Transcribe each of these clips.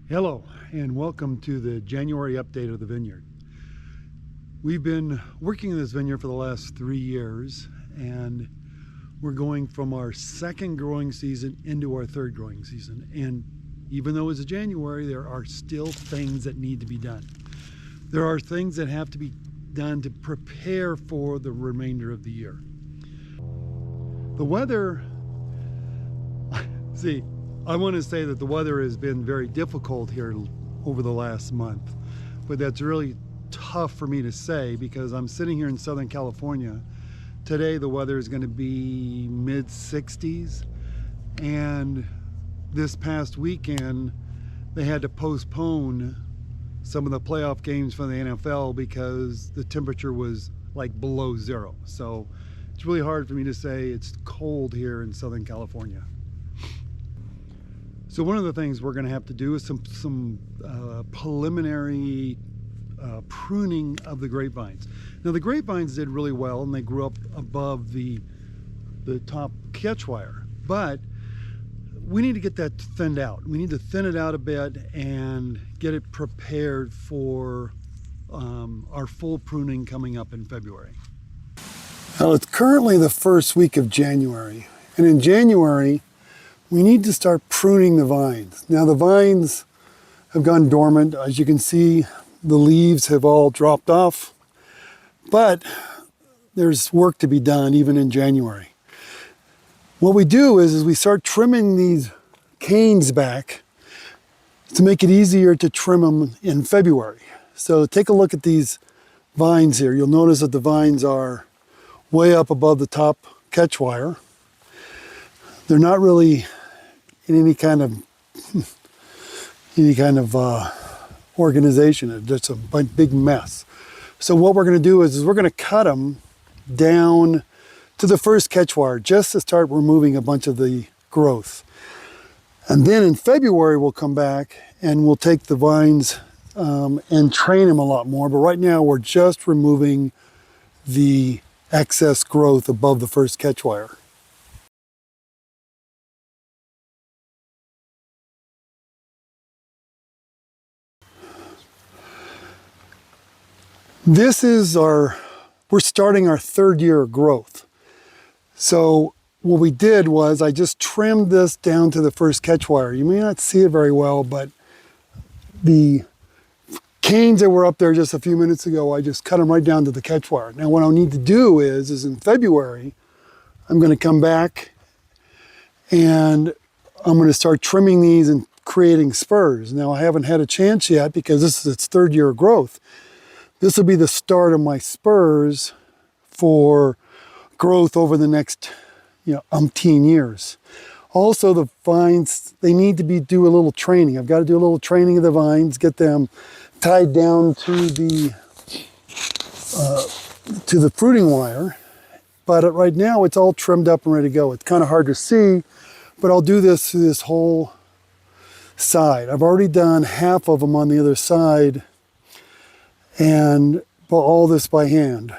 Hello and welcome to the January update of the vineyard. We've been working in this vineyard for the last 3 years, and we're going from our second growing season into our third growing season. And even though it's January, there are still things that need to be done. There are things that have to be done to prepare for the remainder of the year. The weather, I want to say that the weather has been very difficult here over the last month, but that's really tough for me to say because I'm sitting here in Southern California. Today the weather is going to be mid-60s, and this past weekend they had to postpone some of the playoff games for the NFL because the temperature was like below zero. So it's really hard for me to say it's cold here in Southern California. So one of the things we're going to have to do is some preliminary pruning of the grapevines. Now the grapevines did really well and they grew up above the top catch wire, but we need to get that thinned out. We need to thin it out a bit and get it prepared for our full pruning coming up in February. Now it's currently the first week of January, and in January we need to start pruning the vines. Now the vines have gone dormant. As you can see, the leaves have all dropped off, but there's work to be done even in January. What we do is we start trimming these canes back to make it easier to trim them in February. So take a look at these vines here. You'll notice that the vines are way up above the top catch wire. They're not really in any kind of organization. It's just a big mess. So what we're going to do is we're going to cut them down to the first catch wire just to start removing a bunch of the growth. And then in February we'll come back and we'll take the vines and train them a lot more. But right now we're just removing the excess growth above the first catch wire. We're starting our third year of growth. So what we did was I just trimmed this down to the first catch wire. You may not see it very well, but the canes that were up there just a few minutes ago, I just cut them right down to the catch wire. Now what I'll need to do is in February, I'm going to come back and I'm going to start trimming these and creating spurs. Now I haven't had a chance yet because this is its third year of growth. This will be the start of my spurs for growth over the next, umpteen years. Also, the vines, they need to do a little training. I've got to do a little training of the vines, get them tied down to the fruiting wire. But right now, it's all trimmed up and ready to go. It's kind of hard to see, but I'll do this through this whole side. I've already done half of them on the other side, and all this by hand.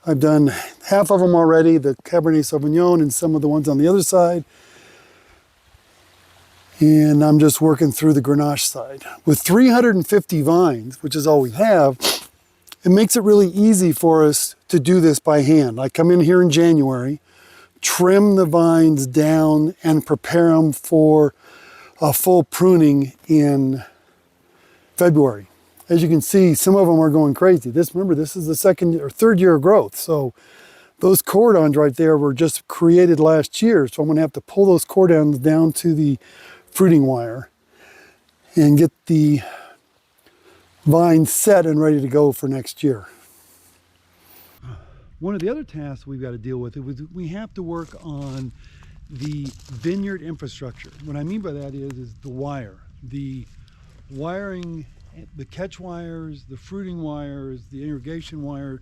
I've done half of them already, the Cabernet Sauvignon and some of the ones on the other side. And I'm just working through the Grenache side. With 350 vines, which is all we have, it makes it really easy for us to do this by hand. I come in here in January, trim the vines down and prepare them for a full pruning in February. As you can see, some of them are going crazy. Remember, this is the second or third year of growth. So those cordons right there were just created last year. So I'm going to have to pull those cordons down to the fruiting wire and get the vines set and ready to go for next year. One of the other tasks we've got to deal with is we have to work on the vineyard infrastructure. What I mean by that is the wire, the wiring, the catch wires, the fruiting wires, the irrigation wire,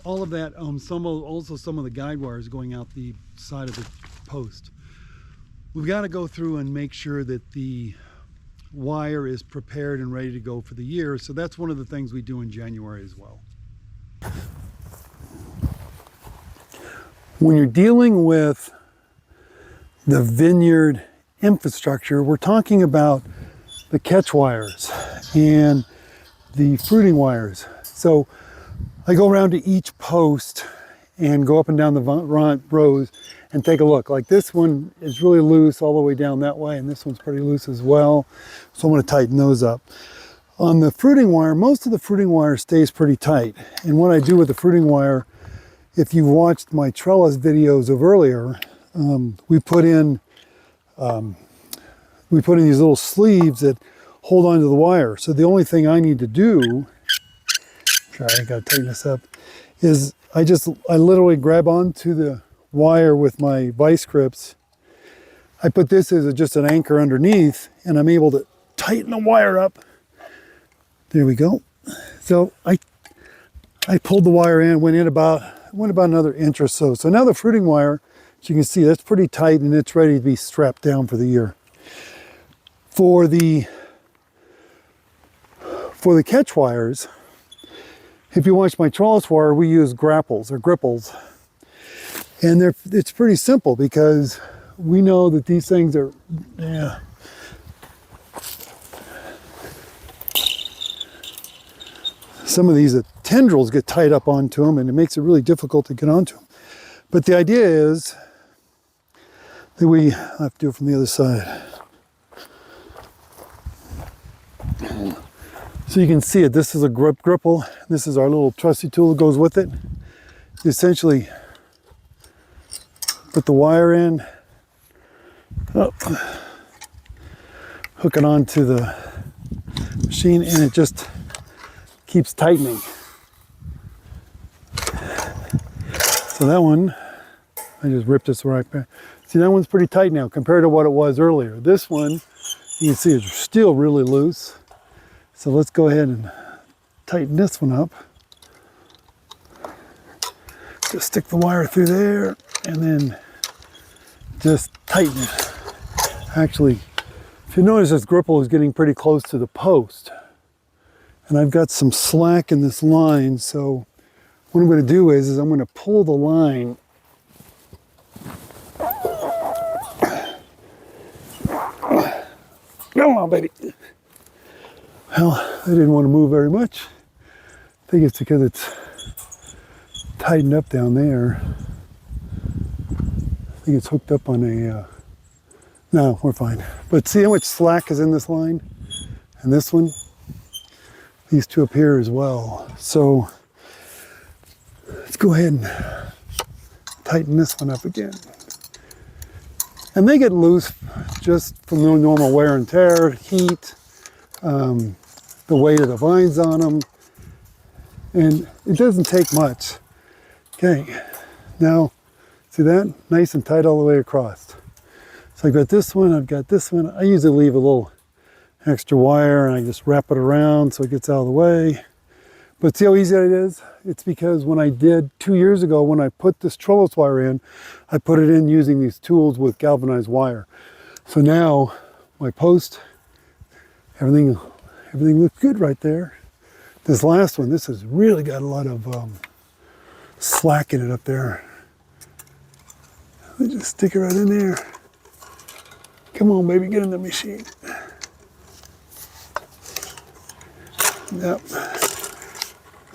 all of that, also some of the guide wires going out the side of the post. We've got to go through and make sure that the wire is prepared and ready to go for the year. So that's one of the things we do in January as well. When you're dealing with the vineyard infrastructure, we're talking about the catch wires and the fruiting wires. So I go around to each post and go up and down the rows and take a look. Like this one is really loose all the way down that way, and this one's pretty loose as well. So I'm going to tighten those up. On the fruiting wire, most of the fruiting wire stays pretty tight. And what I do with the fruiting wire, if you've watched my trellis videos of earlier, we put in these little sleeves that hold onto the wire. So the only thing I need to do, sorry, I gotta tighten this up, is I literally grab onto the wire with my vice grips. I put this as just an anchor underneath, and I'm able to tighten the wire up. There we go. So I pulled the wire in, went about another inch or so. So now the fruiting wire, as you can see, that's pretty tight and it's ready to be strapped down for the year. For the catch wires, if you watch my trellis wire, we use grapples or gripples. And it's pretty simple because we know that these things are, some of these tendrils get tied up onto them and it makes it really difficult to get onto them. But the idea is that I have to do it from the other side. So you can see it, this is a gripple. This is our little trusty tool that goes with it. You essentially put the wire in, hook it onto the machine, and it just keeps tightening. So that one, I just ripped this right back. See, that one's pretty tight now compared to what it was earlier. This one, you can see it's still really loose. So let's go ahead and tighten this one up. Just stick the wire through there and then just tighten it. Actually, if you notice, this gripple is getting pretty close to the post. And I've got some slack in this line, so what I'm going to do is I'm going to pull the line come on, baby. Well, I didn't want to move very much. I think it's because it's tightened up down there. I think it's hooked up on a, no, we're fine. But see how much slack is in this line? And this one? These two up here as well. So let's go ahead and tighten this one up again. And they get loose just from the normal wear and tear, heat, the weight of the vines on them, and it doesn't take much. Okay, now see that? Nice and tight all the way across. So I've got this one, I've got this one. I usually leave a little extra wire and I just wrap it around so it gets out of the way. But see how easy it is? It's because when I did 2 years ago, when I put this trellis wire in, I put it in using these tools with galvanized wire. So now my post, everything looks good right there. This last one, this has really got a lot of slack in it up there. Let me just stick it right in there. Come on, baby, get in the machine. Yep.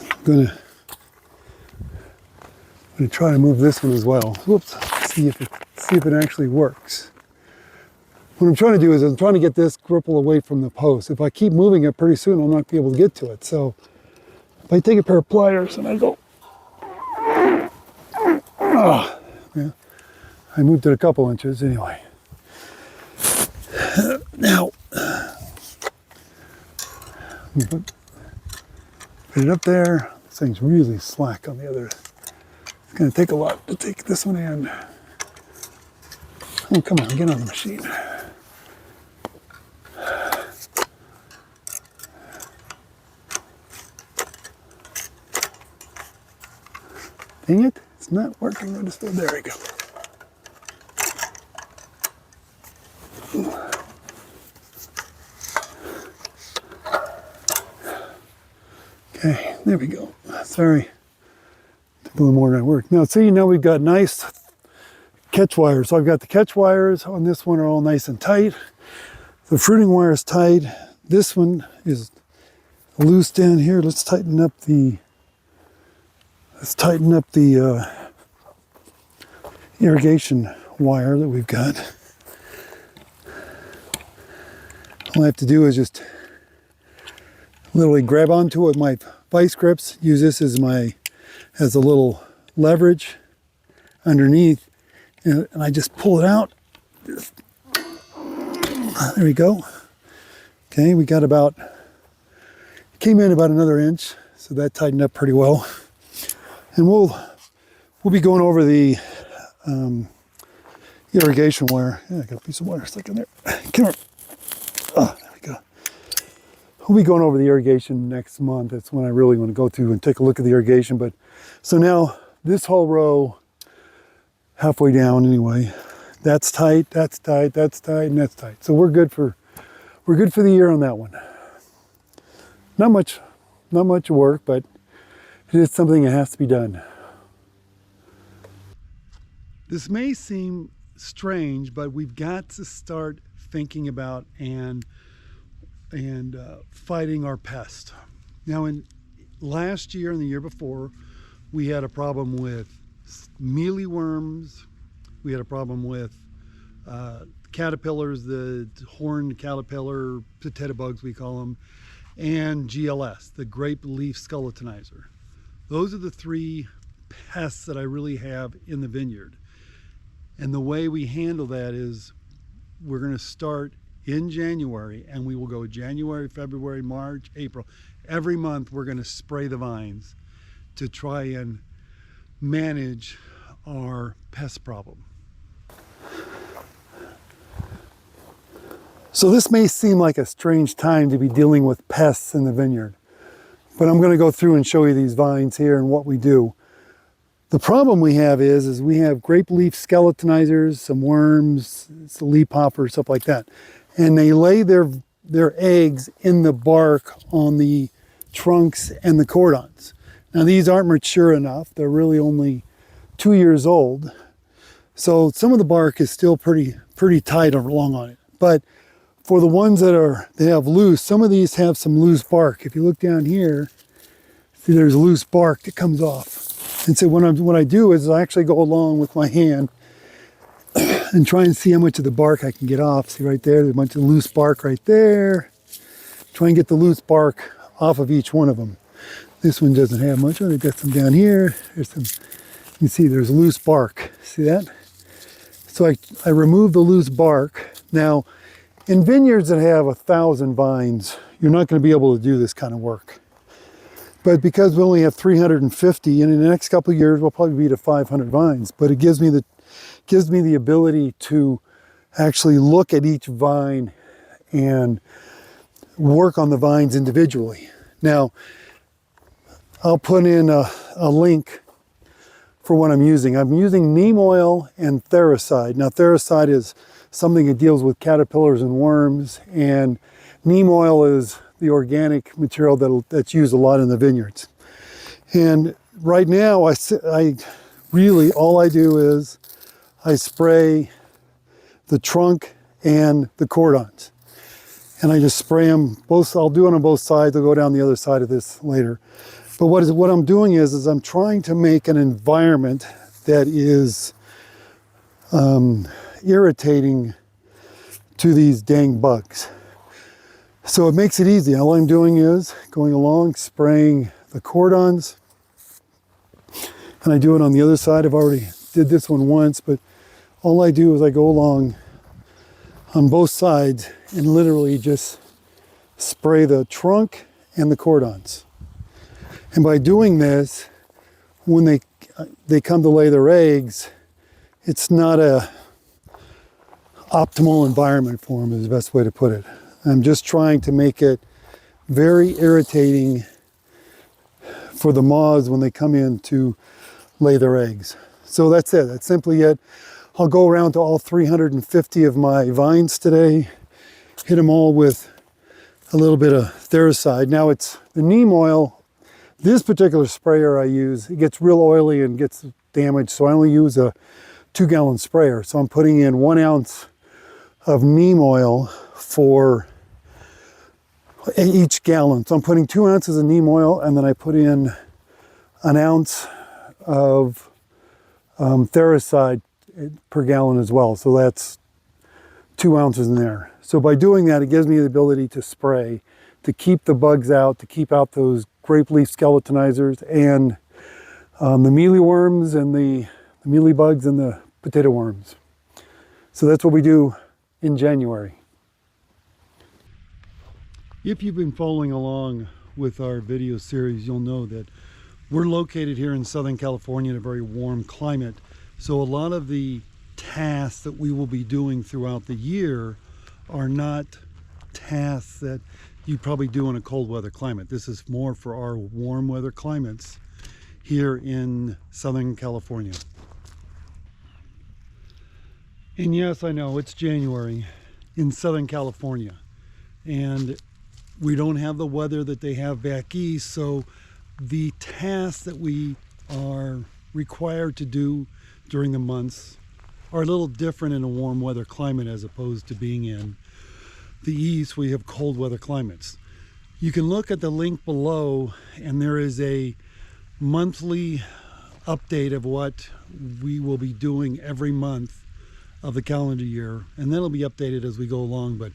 I'm gonna try to move this one as well. Whoops. See if it actually works. What I'm trying to do is I'm trying to get this gripple away from the post. If I keep moving it, pretty soon I'll not be able to get to it. So if I take a pair of pliers and I go, yeah, I moved it a couple inches anyway. Now, put it up there. This thing's really slack on the other. It's going to take a lot to take this one in. Oh, come on, get on the machine. Dang it, it's not working. There we go. Okay, there we go. Sorry, took a little more than I worked. Now see, now we've got nice catch wires. So I've got the catch wires on this one are all nice and tight. The fruiting wire is tight. this one is loose down here. Let's tighten up the irrigation wire that we've got. All I have to do is just literally grab onto it with my vice grips, use this as a little leverage underneath, and I just pull it out. There we go. Okay, we got came in about another inch, so that tightened up pretty well. And we'll be going over the irrigation wire. Yeah, I got a piece of wire stuck in there. Come here. Oh, there we go. We'll be going over the irrigation next month. That's when I really want to go through and take a look at the irrigation. But so now this whole row, halfway down anyway, that's tight, that's tight, that's tight, and that's tight. So we're good for the year on that one. Not much work, but it is something that has to be done. This may seem strange, but we've got to start thinking about and fighting our pest. Now, last year and the year before, we had a problem with mealyworms. We had a problem with caterpillars, the horned caterpillar, potato bugs we call them, and GLS, the grape leaf skeletonizer. Those are the three pests that I really have in the vineyard. And the way we handle that is we're going to start in January, and we will go January, February, March, April. Every month we're going to spray the vines to try and manage our pest problem. So this may seem like a strange time to be dealing with pests in the vineyard, but I'm going to go through and show you these vines here and what we do. The problem we have is we have grape leaf skeletonizers, some worms, some leaf hoppers, stuff like that. And they lay their eggs in the bark on the trunks and the cordons. Now these aren't mature enough. They're really only 2 years old. So some of the bark is still pretty tight along on it. But for the ones that they have loose, some of these have some loose bark. If you look down here, see there's loose bark that comes off. And so what I do is I actually go along with my hand and try and see how much of the bark I can get off. See right there, there's a bunch of loose bark right there. Try and get the loose bark off of each one of them. This one doesn't have much. I've got some down here. There's some, you can see there's loose bark. See that? So I remove the loose bark. Now, in vineyards that have 1,000 vines, you're not going to be able to do this kind of work. But because we only have 350, and in the next couple of years we'll probably be to 500 vines. But it gives me the ability to actually look at each vine and work on the vines individually. Now, I'll put in a link for what I'm using. I'm using neem oil and Thericide. Now, Thericide is something that deals with caterpillars and worms, and neem oil is the organic material that's used a lot in the vineyards. And right now, I really, all I do is I spray the trunk and the cordons. And I just spray them both. I'll do it on both sides. I'll go down the other side of this later. But what I'm doing is I'm trying to make an environment that is irritating to these dang bugs. So it makes it easy. All I'm doing is going along, spraying the cordons. And I do it on the other side. I've already did this one once, but all I do is I go along on both sides and literally just spray the trunk and the cordons. And by doing this, when they come to lay their eggs, it's not a optimal environment for them, is the best way to put it. I'm just trying to make it very irritating for the moths when they come in to lay their eggs. So that's it. That's simply it. I'll go around to all 350 of my vines today, hit them all with a little bit of Thericide. Now it's the neem oil. This particular sprayer I use, it gets real oily and gets damaged, so I only use a 2-gallon sprayer. So I'm putting in 1 ounce of neem oil for each gallon. So I'm putting 2 ounces of neem oil, and then I put in an ounce of Thericide per gallon as well. So that's 2 ounces in there. So by doing that, it gives me the ability to spray, to keep the bugs out, to keep out those grape leaf skeletonizers and the mealyworms and the mealybugs and the potato worms. So that's what we do in January. If you've been following along with our video series, you'll know that we're located here in Southern California in a very warm climate. So a lot of the tasks that we will be doing throughout the year are not tasks that you probably do in a cold weather climate. This is more for our warm weather climates here in Southern California. And yes, I know it's January in Southern California, and we don't have the weather that they have back east, so the tasks that we are required to do during the months are a little different in a warm weather climate as opposed to being in the east where you have cold weather climates. You can look at the link below, and there is a monthly update of what we will be doing every month of the calendar year, and that'll be updated as we go along, but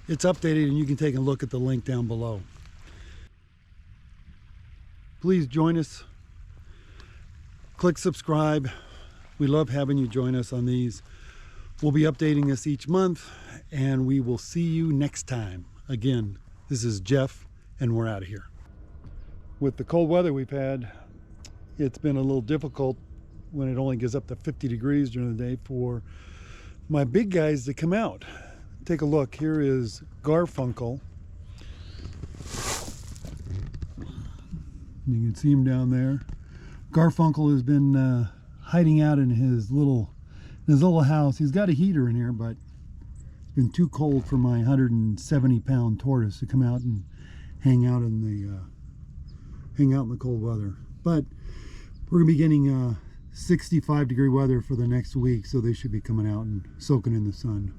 it's updated and you can take a look at the link down below. Please join us, click subscribe. We love having you join us on these. We'll be updating this each month, and we will see you next time. Again, this is Jeff, and we're out of here. With the cold weather we've had, it's been a little difficult when it only gets up to 50 degrees during the day for my big guys to come out. Take a look. Here is Garfunkel. You can see him down there. Garfunkel has been hiding out in his little house. He's got a heater in here, but it's been too cold for my 170-pound tortoise to come out and hang out in the cold weather. But we're gonna be getting 65-degree weather for the next week, so they should be coming out and soaking in the sun.